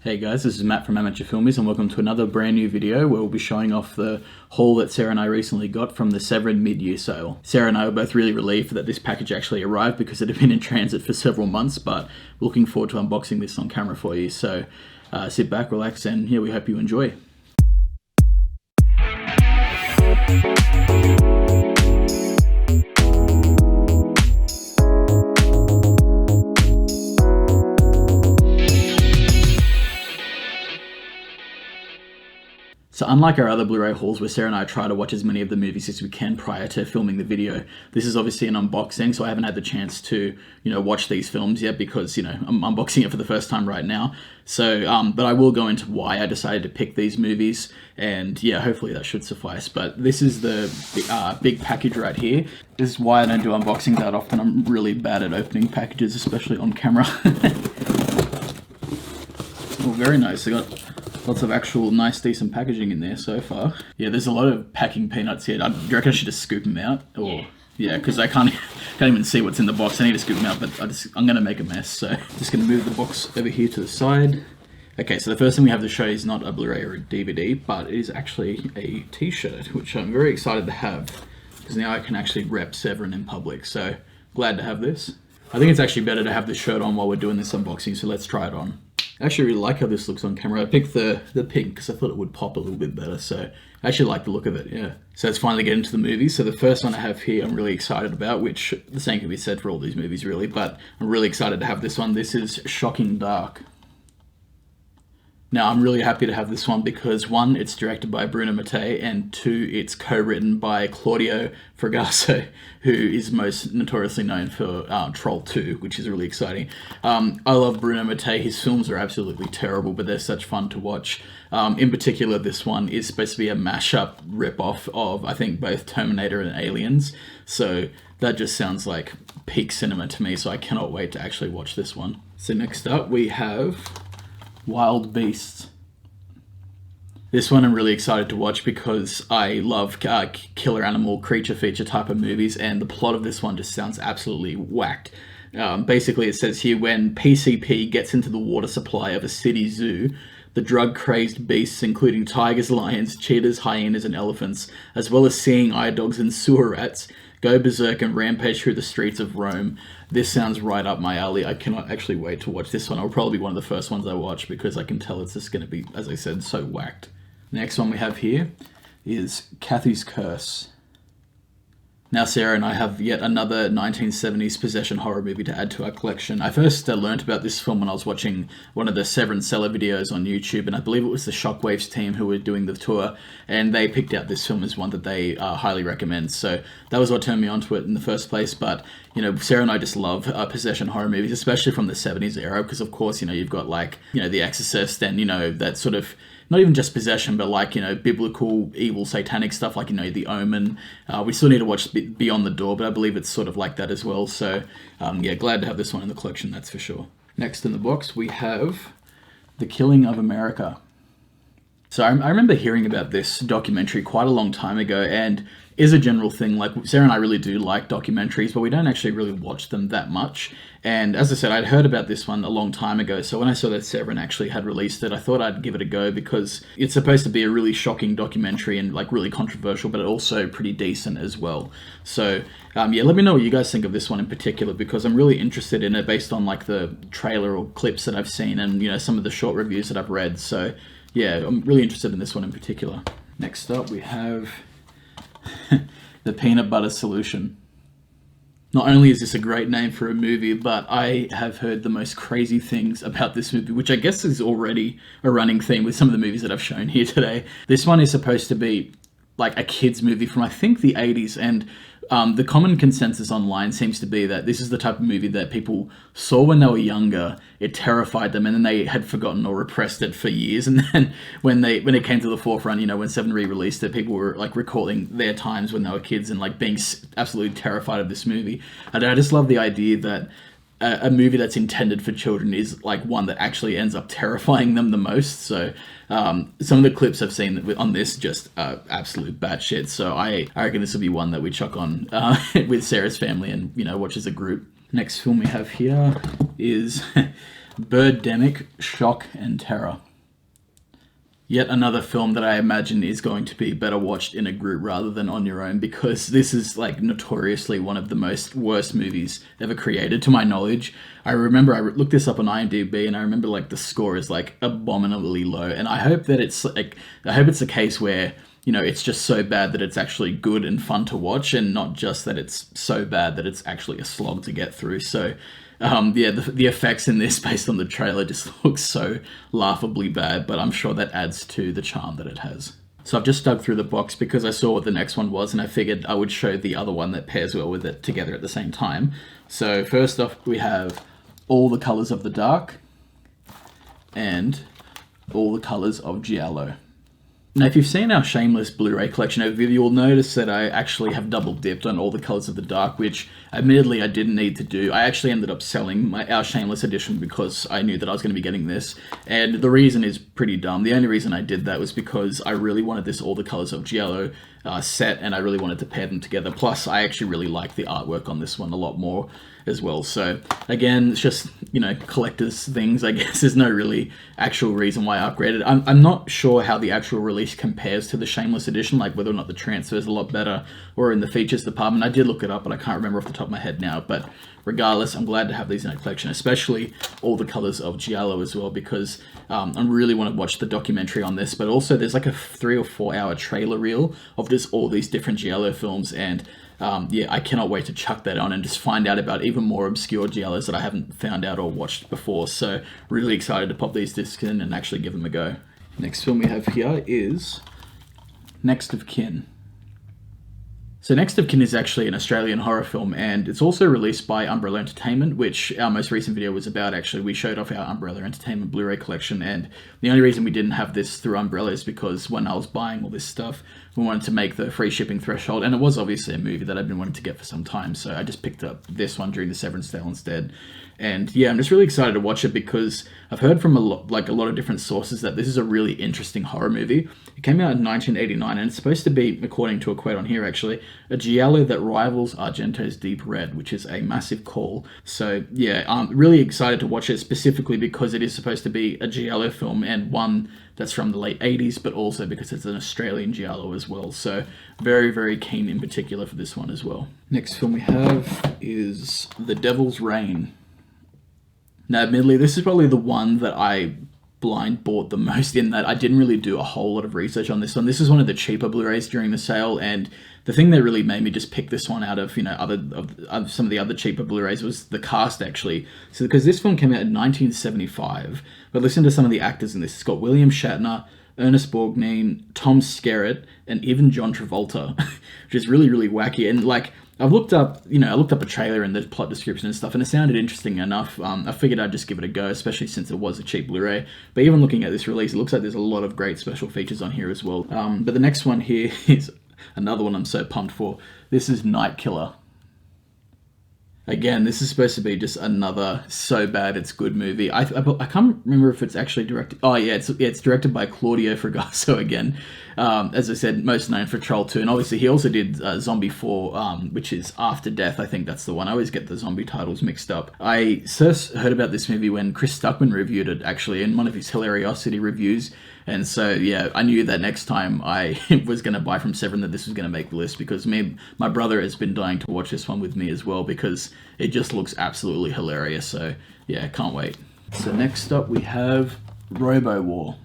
Hey guys, this is Matt from Amateur Filmies and welcome to another brand new video where we'll be showing off the haul that Sarah and I recently got from the Severin mid-year sale. Sarah and I were both really relieved that this package actually arrived because it had been in transit for several months, but looking forward to unboxing this on camera for you. So sit back, relax, and we hope you enjoy. So unlike our other Blu-ray hauls where Sarah and I try to watch as many of the movies as we can prior to filming the video, this is obviously an unboxing, so I haven't had the chance to, watch these films yet because, I'm unboxing it for the first time right now. So, but I will go into why I decided to pick these movies, and yeah, hopefully that should suffice. But this is the big package right here. This is why I don't do unboxings that often. I'm really bad at opening packages, especially on camera. Oh, very nice. They got lots of actual nice, decent packaging in there so far. Yeah, there's a lot of packing peanuts here. Do you reckon I should just scoop them out? Or yeah, because I can't even see what's in the box. I need to scoop them out, but I'm going to make a mess. So just going to move the box over here to the side. Okay, so the first thing we have to show is not a Blu-ray or a DVD, but it is actually a t-shirt, which I'm very excited to have because now I can actually rep Severin in public. So glad to have this. I think it's actually better to have the shirt on while we're doing this unboxing, so let's try it on. I actually really like how this looks on camera. I picked the pink because I thought it would pop a little bit better, so I actually like the look of it, yeah. So let's finally get into the movies. So the first one I have here I'm really excited about, which the same can be said for all these movies really, but I'm really excited to have this one. This is Shocking Dark. Now, I'm really happy to have this one because, one, it's directed by Bruno Mattei, and two, it's co-written by Claudio Fragasso, who is most notoriously known for Troll 2, which is really exciting. I love Bruno Mattei. His films are absolutely terrible, but they're such fun to watch. In particular, this one is supposed to be a mashup rip-off of, I think, both Terminator and Aliens. So that just sounds like peak cinema to me, so I cannot wait to actually watch this one. So next up, we have Wild Beasts. This one I'm really excited to watch because I love killer animal creature feature type of movies, and the plot of this one just sounds absolutely whacked. Basically it says here, when PCP gets into the water supply of a city zoo, the drug-crazed beasts, including tigers, lions, cheetahs, hyenas, and elephants, as well as seeing eye dogs and sewer rats, go berserk and rampage through the streets of Rome. This sounds right up my alley. I cannot actually wait to watch this one. It'll probably be one of the first ones I watch because I can tell it's just going to be, as I said, so whacked. Next one we have here is Kathy's Curse. Now Sarah and I have yet another 1970s possession horror movie to add to our collection. I first learnt about this film when I was watching one of the Severin seller videos on YouTube, and I believe it was the Shockwaves team who were doing the tour, and they picked out this film as one that they highly recommend. So that was what turned me onto it in the first place. But Sarah and I just love possession horror movies, especially from the 70s era, because of course you've got The Exorcist and that sort of, not even just possession, but biblical, evil, satanic stuff like, The Omen. We still need to watch Beyond the Door, but I believe it's sort of like that as well. So, glad to have this one in the collection, that's for sure. Next in the box, we have The Killing of America. So I remember hearing about this documentary quite a long time ago, and is a general thing, Sarah and I really do like documentaries, but we don't actually really watch them that much. And as I said, I'd heard about this one a long time ago, so when I saw that Severin actually had released it, I thought I'd give it a go because it's supposed to be a really shocking documentary and really controversial, but also pretty decent as well. So let me know what you guys think of this one in particular, because I'm really interested in it based on the trailer or clips that I've seen and some of the short reviews that I've read. So yeah, I'm really interested in this one in particular. Next up we have The Peanut Butter Solution. Not only is this a great name for a movie, but I have heard the most crazy things about this movie, which I guess is already a running theme with some of the movies that I've shown here today. This one is supposed to be a kid's movie from, I think, the 80s, and the common consensus online seems to be that this is the type of movie that people saw when they were younger, it terrified them, and then they had forgotten or repressed it for years, and then when it came to the forefront, when Seven re-released it, people were recalling their times when they were kids and being absolutely terrified of this movie. And I just love the idea that a movie that's intended for children is one that actually ends up terrifying them the most. So some of the clips I've seen on this just absolute batshit. So I reckon this will be one that we chuck on with Sarah's family and watch as a group. Next film we have here is Birdemic, Shock and Terror. Yet another film that I imagine is going to be better watched in a group rather than on your own, because this is like notoriously one of the worst movies ever created to my knowledge. I remember I looked this up on IMDb and I remember like the score is like abominably low, and I hope that it's a case where, you know, it's just so bad that it's actually good and fun to watch, and not just that it's so bad that it's actually a slog to get through. So yeah, the effects in this, based on the trailer, just look so laughably bad, but I'm sure that adds to the charm that it has. So I've just dug through the box because I saw what the next one was, and I figured I would show the other one that pairs well with it together at the same time. So first off, we have All the Colors of the Dark and All the Colors of Giallo. Now, if you've seen our Shameless Blu-ray collection overview, you'll notice that I actually have double dipped on All the Colors of the Dark, which admittedly I didn't need to do. I actually ended up selling our Shameless edition because I knew that I was going to be getting this, and the reason is pretty dumb. The only reason I did that was because I really wanted this All the Colors of Giallo set, and I really wanted to pair them together. Plus, I actually really like the artwork on this one a lot more as well. So again, it's just, you know, collector's things, I guess. There's no really actual reason why I upgraded. I'm not sure how the actual release compares to the Shameless edition, like whether or not the transfer is a lot better or in the features department. I did look it up, but I can't remember off the top of my head now. But regardless, I'm glad to have these in a collection, especially All the Colors of Giallo as well, because I really want to watch the documentary on this, but also there's like a 3 or 4 hour trailer reel of just all these different Giallo films, and yeah, I cannot wait to chuck that on and just find out about even more obscure Giallos that I haven't found out or watched before. So really excited to pop these discs in and actually give them a go. Next film we have here is Next of Kin. So Next of Kin is actually an Australian horror film, and it's also released by Umbrella Entertainment, which our most recent video was about. Actually, we showed off our Umbrella Entertainment Blu-ray collection, and the only reason we didn't have this through Umbrella is because when I was buying all this stuff, we wanted to make the free shipping threshold, and it was obviously a movie that I've been wanting to get for some time, so I just picked up this one during the Severin sale instead. And yeah, I'm just really excited to watch it because I've heard from a lot of different sources that this is a really interesting horror movie. It came out in 1989, and it's supposed to be, according to a quote on here actually, a giallo that rivals Argento's Deep Red, which is a massive call. So yeah, I'm really excited to watch it, specifically because it is supposed to be a giallo film, and one that's from the late 80s, but also because it's an Australian giallo as well. So very, very keen in particular for this one as well. Next film we have is The Devil's Reign. Now, admittedly, this is probably the one that I blind bought the most, in that I didn't really do a whole lot of research on this one. This is one of the cheaper Blu-rays during the sale, and the thing that really made me just pick this one out of, you know, some of the other cheaper Blu-rays was the cast, actually. So because this film came out in 1975, but listen to some of the actors in this. It's got William Shatner, Ernest Borgnine, Tom Skerritt, and even John Travolta, which is really, really wacky. And like, I looked up a trailer and the plot description and stuff, and it sounded interesting enough. I figured I'd just give it a go, especially since it was a cheap Blu-ray. But even looking at this release, it looks like there's a lot of great special features on here as well. But the next one here is another one I'm so pumped for. This is Night Killer. Again, this is supposed to be just another so bad it's good movie. I can't remember if it's actually directed. Oh yeah, it's directed by Claudio Fragasso again. As I said, most known for Troll 2, and obviously he also did Zombie 4, which is After Death. I think that's the one. I always get the zombie titles mixed up. I first heard about this movie when Chris Stuckman reviewed it, actually, in one of his Hilariosity reviews. And so, yeah, I knew that next time I was going to buy from Severin that this was going to make the list, because my brother has been dying to watch this one with me as well, because it just looks absolutely hilarious. So, yeah, can't wait. So next up we have Robo War.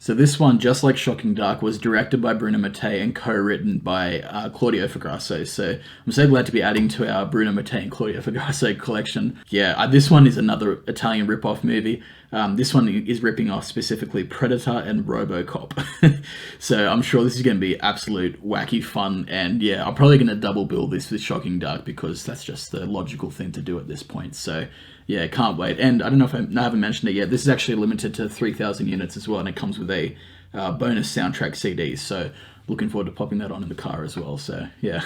So this one, just like Shocking Dark, was directed by Bruno Mattei and co-written by Claudio Fragasso. So I'm so glad to be adding to our Bruno Mattei and Claudio Fragasso collection. Yeah, this one is another Italian rip-off movie. This one is ripping off specifically Predator and RoboCop. So I'm sure this is going to be absolute wacky fun. And yeah, I'm probably going to double bill this with Shocking Dark, because that's just the logical thing to do at this point. So yeah, can't wait. And I don't know if I haven't mentioned it yet, this is actually limited to 3,000 units as well, and it comes with a bonus soundtrack CD. So looking forward to popping that on in the car as well. So yeah,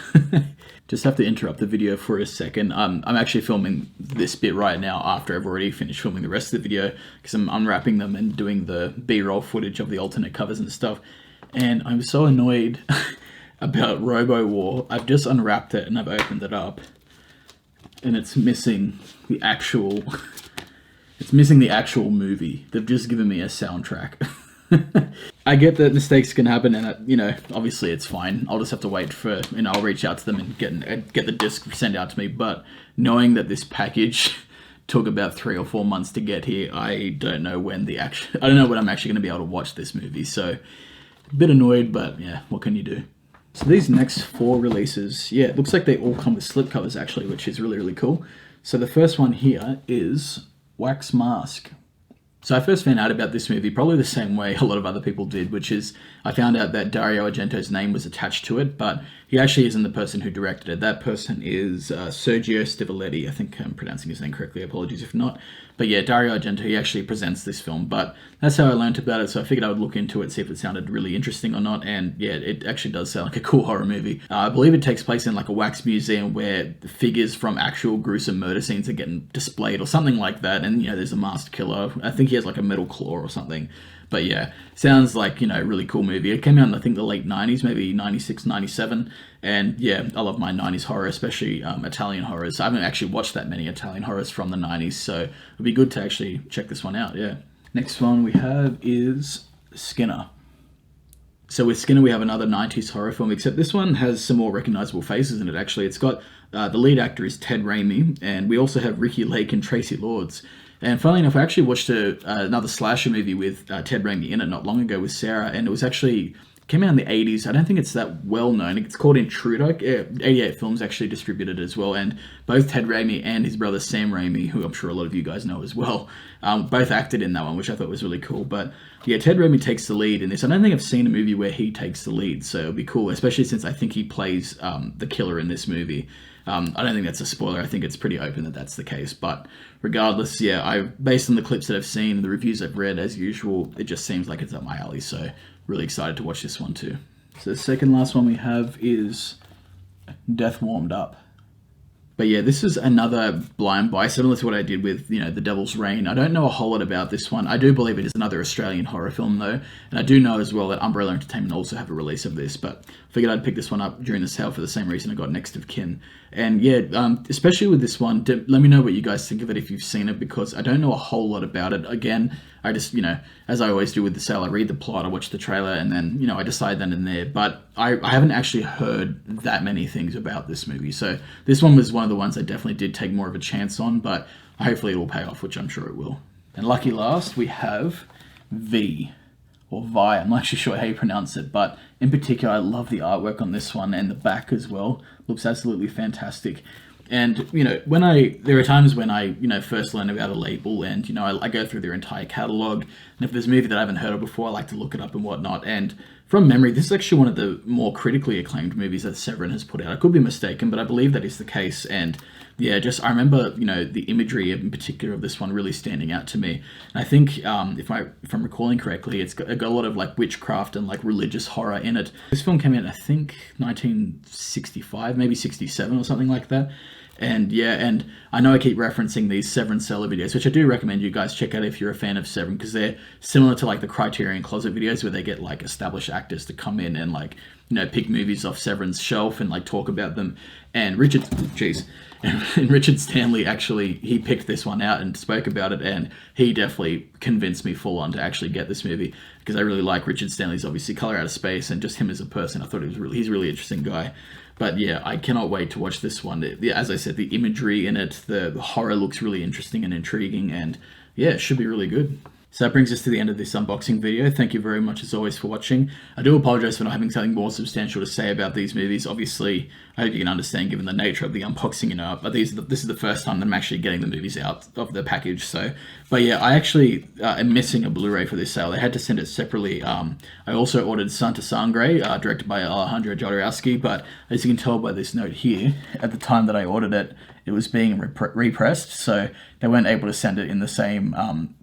just have to interrupt the video for a second. I'm actually filming this bit right now after I've already finished filming the rest of the video, because I'm unwrapping them and doing the B-roll footage of the alternate covers and stuff. And I'm so annoyed about Robo War. I've just unwrapped it and I've opened it up, and it's missing the actual It's missing the actual movie. They've just given me a soundtrack. I get that mistakes can happen, and you know, obviously it's fine. I'll just have to wait for, you know, I'll reach out to them and get the disc sent out to me. But knowing that this package took about 3 or 4 months to get here, I don't know when I don't know when I'm actually going to be able to watch this movie. So a bit annoyed, but yeah, what can you do? So these next 4 releases, yeah, it looks like they all come with slipcovers actually, which is really, really cool. So the first one here is Wax Mask. So I first found out about this movie probably the same way a lot of other people did, which is I found out that Dario Argento's name was attached to it, but he actually isn't the person who directed it. That person is Sergio Stivoletti. I think I'm pronouncing his name correctly. Apologies if not. But yeah, Dario Argento, he actually presents this film, but that's how I learned about it, so I figured I would look into it, see if it sounded really interesting or not, and yeah, it actually does sound like a cool horror movie. I believe it takes place in like a wax museum where the figures from actual gruesome murder scenes are getting displayed or something like that, and you know, there's a masked killer. I think he has like a metal claw or something. But yeah, sounds like, you know, a really cool movie. It came out in, I think, the late 90s, maybe 96, 97. And yeah, I love my 90s horror, especially Italian horrors. I haven't actually watched that many Italian horrors from the 90s, so it'd be good to actually check this one out, yeah. Next one we have is Skinner. So with Skinner, we have another 90s horror film, except this one has some more recognizable faces in it, actually. It's got, the lead actor is Ted Raimi, and we also have Ricky Lake and Tracy Lords. And funnily enough, I actually watched another slasher movie with Ted Raimi in it not long ago with Sarah, and it was actually, came out in the 80s. I don't think it's that well known. It's called Intruder. 88 Films actually distributed it as well, and both Ted Raimi and his brother Sam Raimi, who I'm sure a lot of you guys know as well, both acted in that one, which I thought was really cool. But yeah, Ted Raimi takes the lead in this. I don't think I've seen a movie where he takes the lead, so it'll be cool, especially since I think he plays the killer in this movie. I don't think that's a spoiler. I think it's pretty open that that's the case. But regardless, yeah, based on the clips that I've seen and the reviews I've read, as usual, it just seems like it's up my alley. So really excited to watch this one too. So the second last one we have is Death Warmed Up. But yeah, this is another blind buy, similar to what I did with, you know, The Devil's Rain. I don't know a whole lot about this one. I do believe it is another Australian horror film, though. And I do know as well that Umbrella Entertainment also have a release of this, but I figured I'd pick this one up during the sale for the same reason I got Next of Kin. And yeah, especially with this one, let me know what you guys think of it if you've seen it, because I don't know a whole lot about it. Again, I just, you know, as I always do with the sale, I read the plot, I watch the trailer, and then, you know, I decide then and there. But I haven't actually heard that many things about this movie. So this one was one of the ones I definitely did take more of a chance on, but hopefully it will pay off, which I'm sure it will. And lucky last, we have V, or Vi. I'm not actually sure how you pronounce it, but in particular, I love the artwork on this one, and the back as well. Looks absolutely fantastic. And, you know, there are times when I, you know, first learn about a label and, you know, I go through their entire catalog. And if there's a movie that I haven't heard of before, I like to look it up and whatnot. And from memory, this is actually one of the more critically acclaimed movies that Severin has put out. I could be mistaken, but I believe that is the case. And yeah, I remember, you know, the imagery in particular of this one really standing out to me. And I think, if I'm recalling correctly, it's got a lot of like witchcraft and like religious horror in it. This film came out, I think, 1965, maybe 67 or something like that. And yeah, and I know I keep referencing these Severin seller videos, which I do recommend you guys check out if you're a fan of Severin, because they're similar to like the Criterion Closet videos where they get like established actors to come in and like, you know, pick movies off Severin's shelf and like talk about them. And Richard Stanley actually, he picked this one out and spoke about it, and he definitely convinced me full on to actually get this movie, because I really like Richard Stanley's obviously Color Out of Space, and just him as a person, I thought he's a really interesting guy. But yeah, I cannot wait to watch this one. As I said, the imagery in it, the horror looks really interesting and intriguing, and yeah, it should be really good. So that brings us to the end of this unboxing video. Thank you very much as always for watching. I do apologize for not having something more substantial to say about these movies. Obviously, I hope you can understand given the nature of the unboxing, you know, but this is the first time that I'm actually getting the movies out of the package. So, but yeah, I actually am missing a Blu-ray for this sale. They had to send it separately. I also ordered Santa Sangre, directed by Alejandro Jodorowsky, but as you can tell by this note here, at the time that I ordered it, it was being repressed, so they weren't able to send it in the same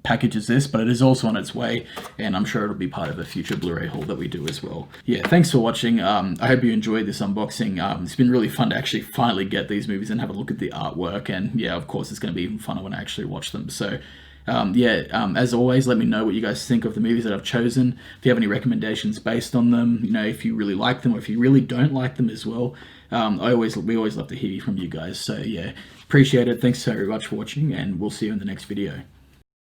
package as this, but it is also on its way, and I'm sure it'll be part of a future Blu-ray haul that we do as well. Yeah, thanks for watching. I hope you enjoyed this unboxing. It's been really fun to actually finally get these movies and have a look at the artwork, and yeah, of course, it's going to be even funner when I actually watch them. So as always, let me know what you guys think of the movies that I've chosen. If you have any recommendations based on them, you know, if you really like them or if you really don't like them as well. We always love to hear from you guys. So yeah, appreciate it. Thanks so very much for watching, and we'll see you in the next video.